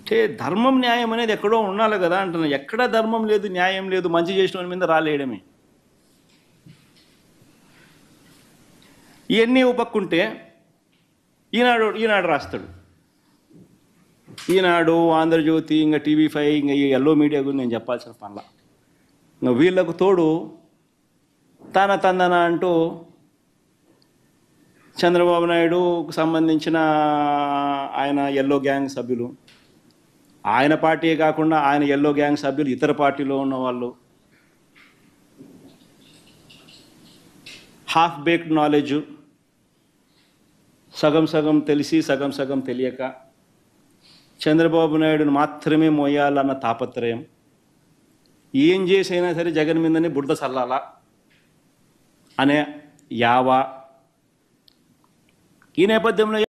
అంటే ధర్మం న్యాయం అనేది ఎక్కడో ఉండాలి కదా అంటున్నా. ఎక్కడ ధర్మం లేదు, న్యాయం లేదు, మంచి చేసిన వాని మీద రాలేయడమే. ఇవన్నీ ఉపక్కుంటే ఈనాడు రాస్తాడు. ఈనాడు, ఆంధ్రజ్యోతి, ఇంకా TV5, ఇంకా ఈ ఎల్లో మీడియా గురించి నేను చెప్పాల్సిన పనుల. ఇంకా వీళ్ళకు తోడు తందన అంటూ చంద్రబాబు నాయుడుకు సంబంధించిన ఆయన ఎల్లో గ్యాంగ్ సభ్యులు, ఆయన పార్టీయే కాకుండా ఆయన ఎల్లో గ్యాంగ్ సభ్యులు ఇతర పార్టీలో ఉన్న వాళ్ళు, హాఫ్ బేక్డ్ నాలెడ్జ్, సగం సగం తెలిసి సగం సగం తెలియక చంద్రబాబు నాయుడును మాత్రమే మోయాలన్న తాపత్రయం, ఏం చేసైనా సరే జగన్ మీదనే బురద చల్లాలా అనే యావా. ఈ నేపథ్యంలో